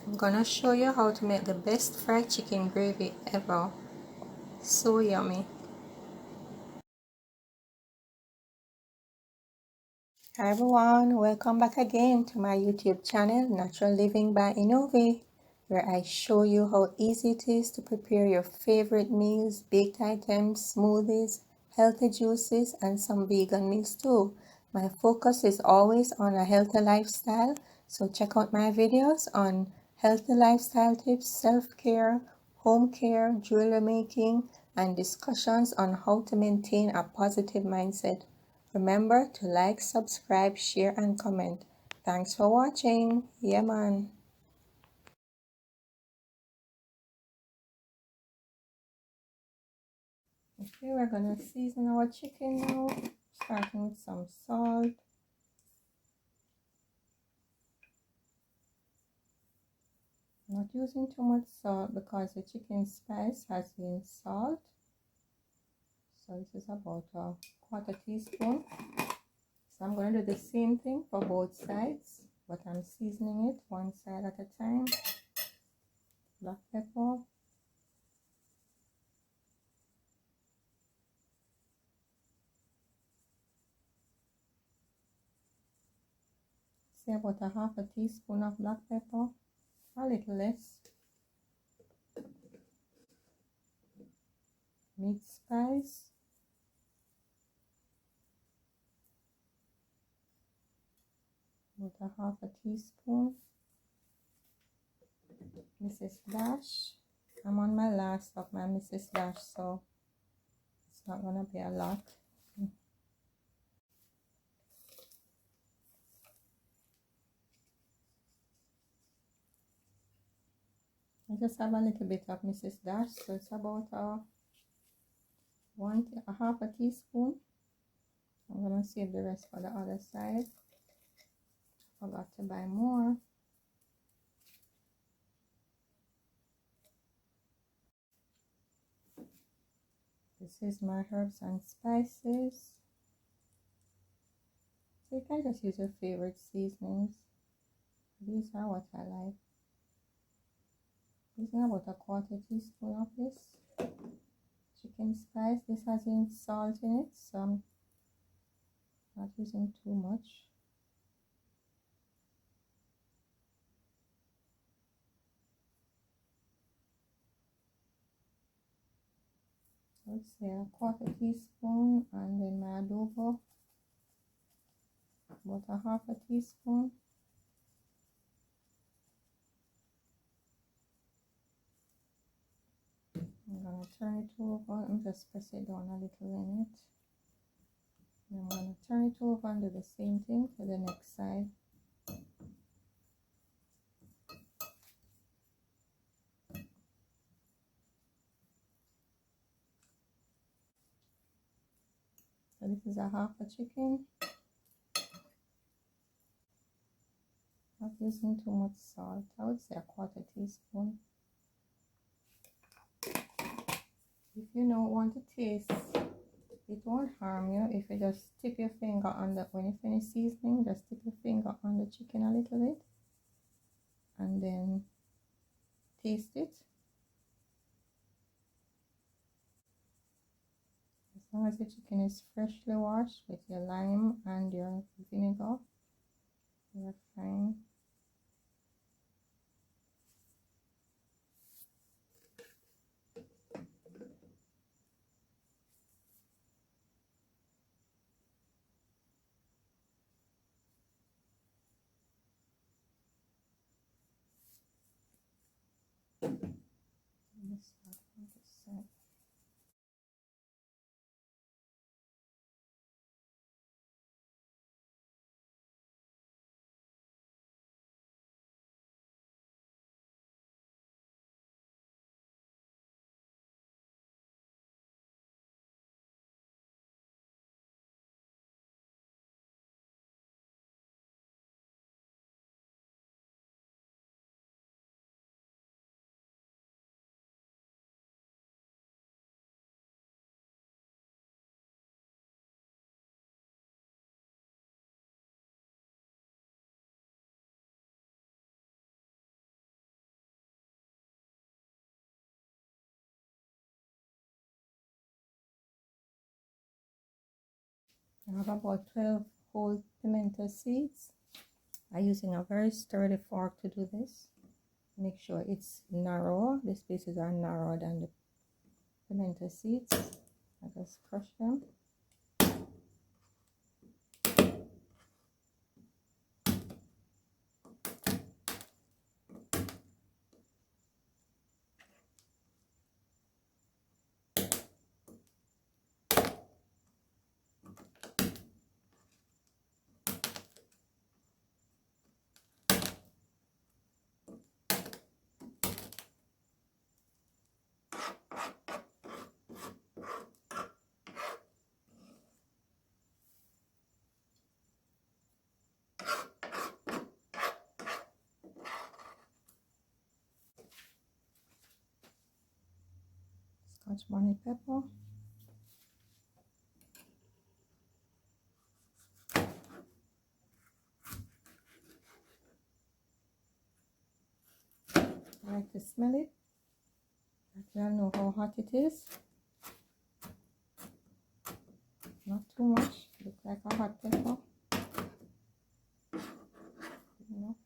I'm gonna show you how to make the best fried chicken gravy ever. So yummy. Hi everyone, welcome back again to my YouTube channel, Natural Living by Enovi, where I show you how easy it is to prepare your favorite meals, baked items, smoothies, healthy juices, and some vegan meals too. My focus is always on a healthy lifestyle, so check out my videos on healthy lifestyle tips, self-care, home care, jewelry making, and discussions on how to maintain a positive mindset. Remember to like, subscribe, share, and comment. Thanks for watching. Yeah, man. Okay, we're gonna season our chicken now, starting with some salt. Not using too much salt because the chicken spice has been salt. So this is about a quarter teaspoon. So I'm gonna do the same thing for both sides, but I'm seasoning it one side at a time. Black pepper. Say about a half a teaspoon of black pepper, a little less. Meat spice, about a half a teaspoon. Mrs. Dash. I'm on my last of my Mrs. Dash, so it's not gonna be a lot. I just have a little bit of Mrs. Dash, so it's about a half a teaspoon. I'm gonna save the rest for the other side. Forgot to buy more. This is my herbs and spices. So you can just use your favorite seasonings. These are what I like. Using about a quarter teaspoon of this chicken spice. This has salt in it, so I'm not using too much. Let's say a quarter teaspoon, and then my adobo, about a half a teaspoon. I'm gonna turn it over and just press it down a little in it. And I'm gonna turn it over and do the same thing for the next side. So this is a half a chicken. Not using too much salt. I would say a quarter teaspoon. If you don't want to taste, it won't harm you if you just tip your finger on the, when you finish seasoning, just tip your finger on the chicken a little bit and then taste it. As long as the chicken is freshly washed with your lime and your vinegar, you're fine. Let's start from this side. I have about 12 whole pimento seeds. I'm using a very sturdy fork to do this. Make sure it's narrow. These pieces are narrower than the pimento seeds. I just crush them. Scotch bonnet pepper. I like to smell it. I don't know how hot it is. Not too much. Look like a hot pepper. You know.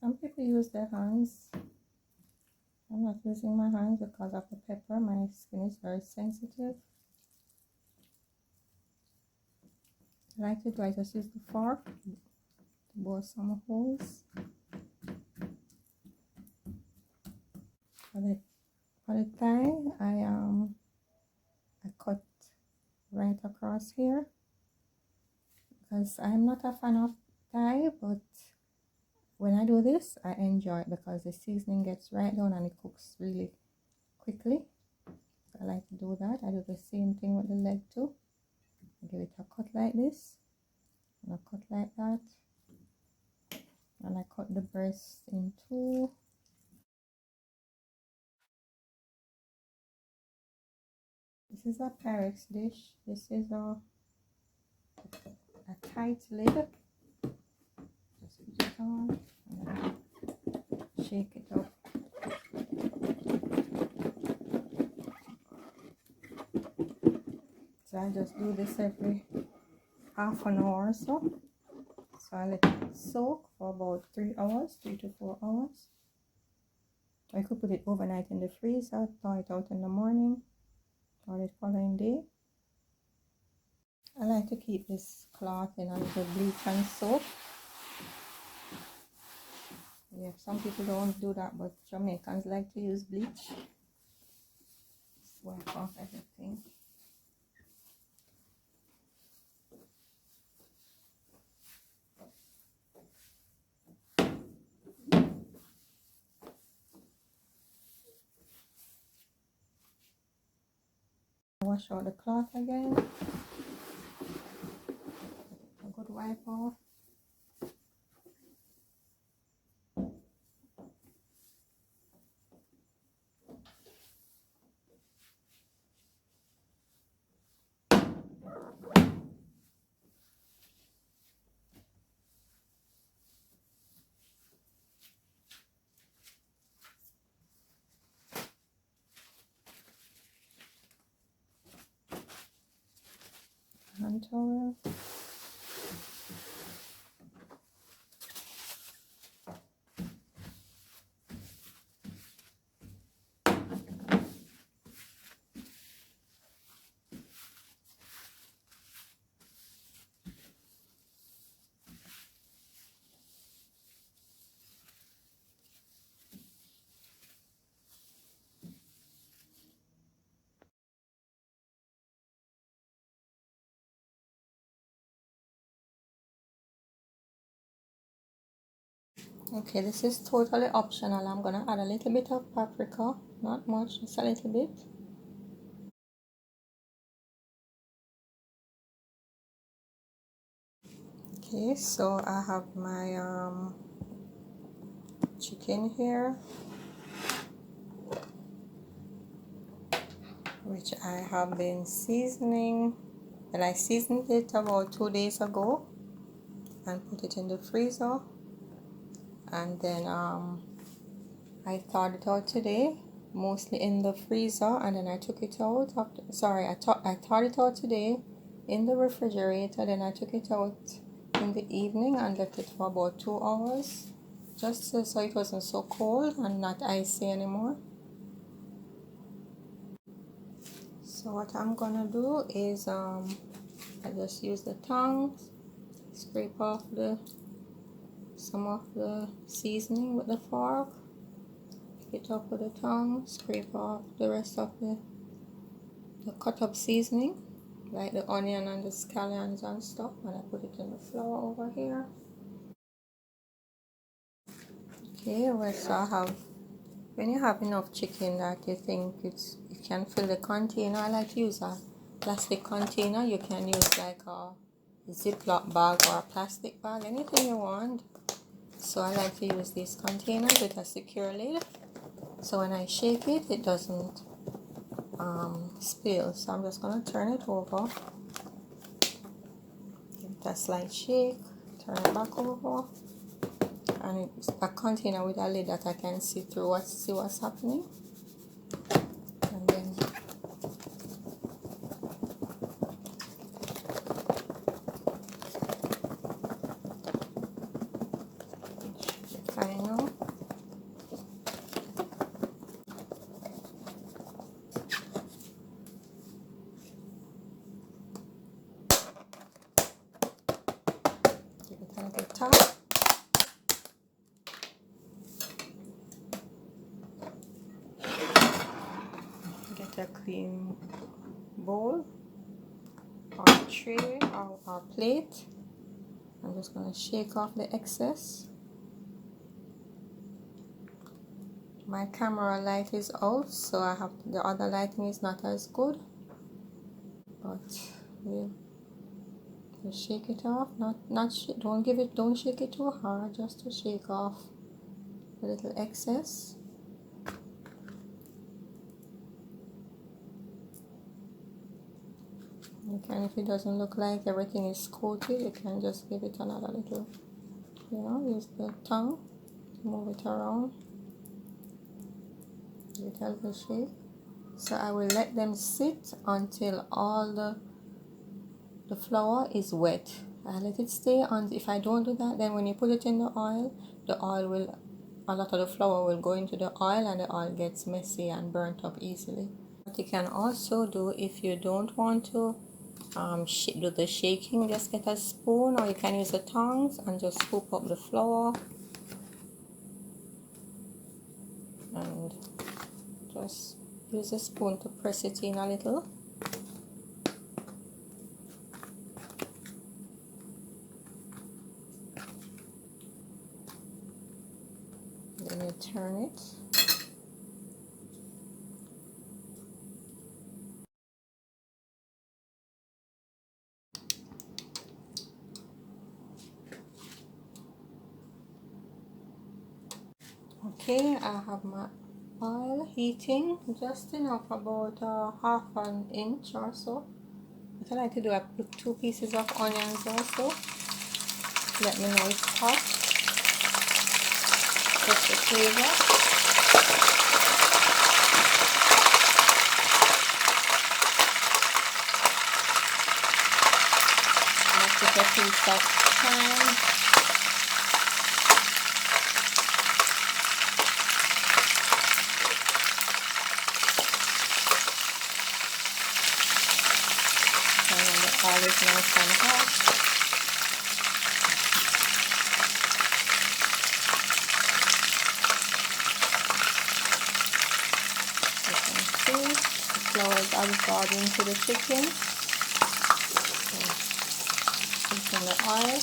Some people use their hands. I'm not using my hands because of the pepper. My skin is very sensitive. I like to do, I just use the fork to bore some holes. For the thigh, I cut right across here because I'm not a fan of thigh, but when I do this, I enjoy it because the seasoning gets right down and it cooks really quickly. So I like to do that. I do the same thing with the leg too. I give it a cut like this, and a cut like that, and I cut the breast in two. This is a Pyrex dish. This is a tight lid. Just put it on and then shake it up. So I just do this every half an hour or so. So I let it soak for about 3 hours, 3 to 4 hours. I could put it overnight in the freezer, thaw it out in the morning, or the following day. I like to keep this cloth in a little bleach and soap. Yeah, some people don't do that, but Jamaicans like to use bleach. Just wipe off everything. Wash out the cloth again. A good wipe off. Hand towel. Okay, this is totally optional. I'm gonna add a little bit of paprika, not much, just a little bit. Okay, so I have my chicken here, which I have been seasoning. And I seasoned it about 2 days ago and put it in the freezer. And then I thawed it out today, mostly in the freezer, and then I took it out. I thawed it out today in the refrigerator. Then I took it out in the evening and left it for about 2 hours, just so it wasn't so cold and not icy anymore. So what I'm gonna do is I just use the tongs, scrape off some of the seasoning with the fork, pick it up with the tongue, scrape off the rest of the cut up seasoning, like the onion and the scallions and stuff, and I put it in the flour over here. Okay, well, so I have, when you have enough chicken that you think it can fill the container, I like to use a plastic container. You can use like a Ziploc bag or a plastic bag, anything you want. So I like to use these containers with a secure lid, so when I shake it, it doesn't spill. So I'm just gonna turn it over, give it a slight shake, turn it back over, and it's a container with a lid that I can see through, see what's happening. And then final. Give it a little tap. Get a clean bowl or tray or plate. I'm just going to shake off the excess. My camera light is out, so I have the other lighting is not as good, but we'll just shake it off. Don't shake it too hard, just to shake off a little excess. You can, if it doesn't look like everything is coated, you can just give it another little, use the tongue to move it around, give it a little shake. So I will let them sit until all the flour is wet. I let it stay on. If I don't do that, then when you put it in the oil will, a lot of the flour will go into the oil, and the oil gets messy and burnt up easily. What you can also do, if you don't want to do the shaking, just get a spoon, or you can use the tongs and just scoop up the flour and just use a spoon to press it in a little. Then you turn it. Okay, I have my oil heating just enough, about half an inch or so. What I like to do, I put 2 pieces of onions also. Let me know it's hot. Just the flavor. I put a piece of thyme. All is nice and hot. You can see the flour is absorbed into the chicken. It's in the oil.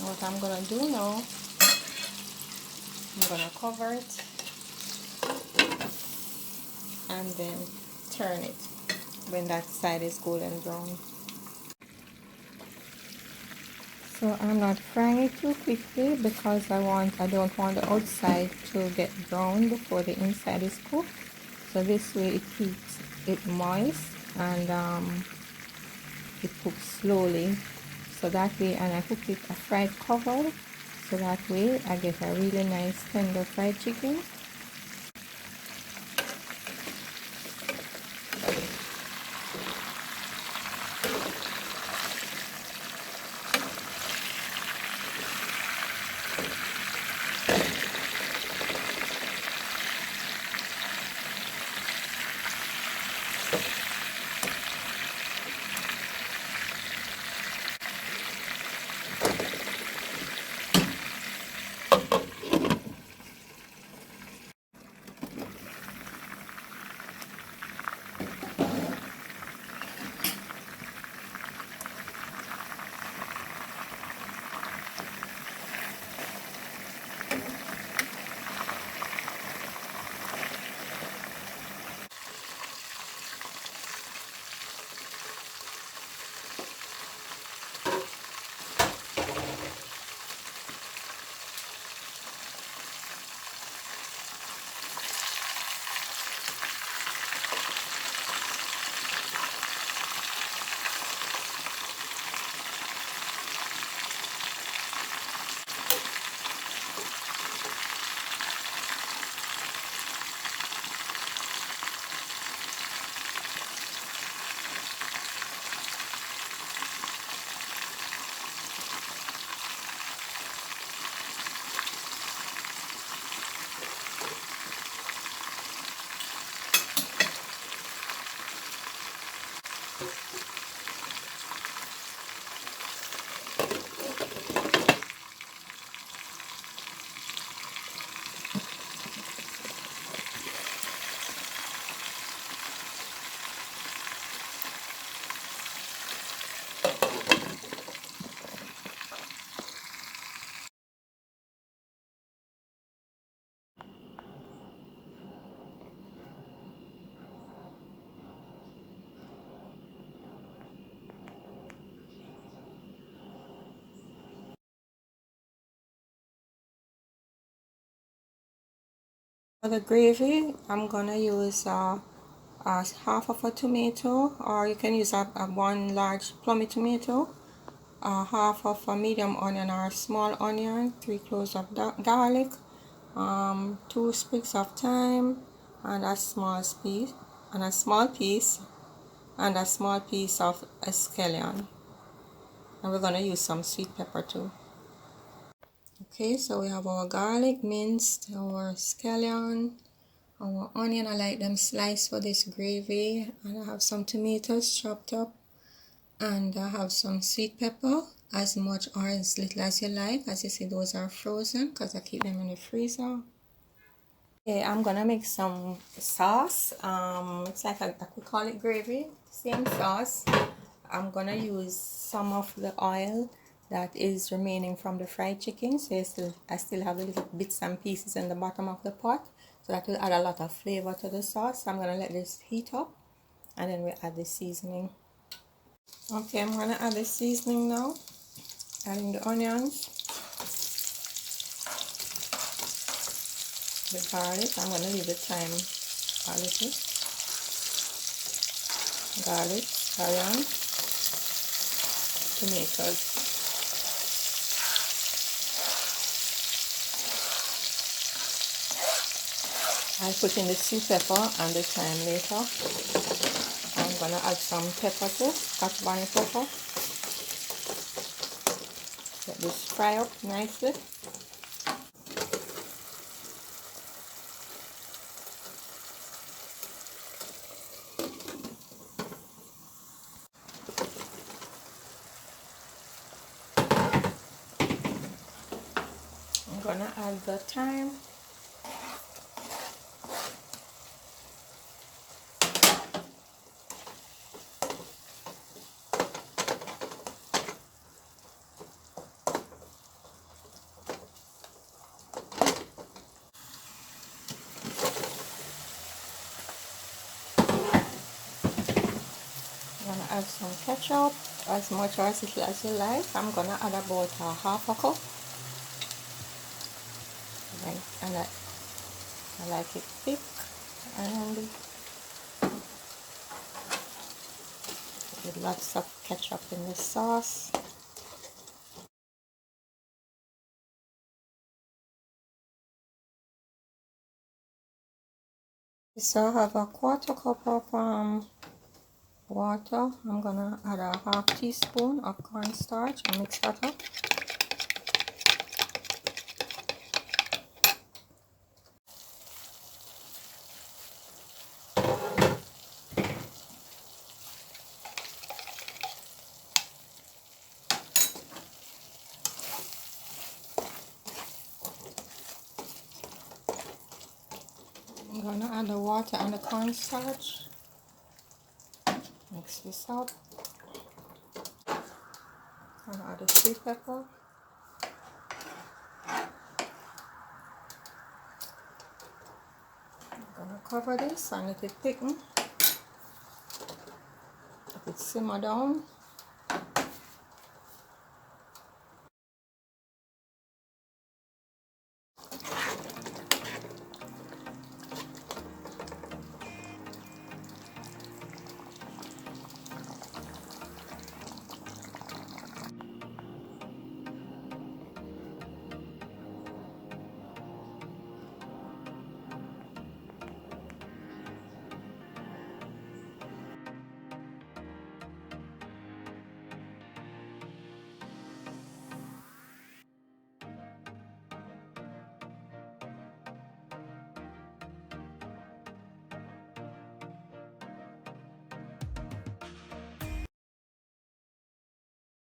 What I'm gonna do now, I'm gonna cover it and then turn it when that side is golden brown. So I'm not frying it too quickly because I don't want the outside to get brown before the inside is cooked. So this way it keeps it moist and it cooks slowly. So that way, and I cook it a fried cover, so that way I get a really nice tender fried chicken. For the gravy, I'm gonna use half of a tomato, or you can use a one large plummy tomato, half of a medium onion or a small onion, 3 cloves of garlic, 2 sprigs of thyme, and a small piece, and a small piece, and a small piece of scallion. And we're gonna use some sweet pepper too. Okay, so we have our garlic minced, our scallion, our onion. I like them sliced for this gravy, and I have some tomatoes chopped up, and I have some sweet pepper, as much or as little as you like. As you see, those are frozen because I keep them in the freezer. Okay, I'm gonna make some sauce. It's like I could call it gravy, same sauce. I'm gonna use some of the oil that is remaining from the fried chicken, so I still have the little bits and pieces in the bottom of the pot, so that will add a lot of flavor to the sauce. I'm gonna let this heat up, and then we add the seasoning. Okay, I'm gonna add the seasoning now, adding the onions, the garlic. I'm gonna leave the thyme a little. Garlic, scallion, tomatoes. I put in the sweet pepper and the thyme later. I'm gonna add some pepper too, scotch bonnet pepper. Let this fry up nicely. I'm gonna add the thyme. add some ketchup, as much or as little as you like. I'm gonna add about a half a cup. And I like it thick, and with lots of ketchup in the sauce. So I have a quarter cup of water. I'm gonna add a half teaspoon of cornstarch and mix that up. I'm gonna add the water and the cornstarch. Mix this up. I'm gonna add the sweet pepper. I'm gonna cover this and let it thicken. Let it simmer down.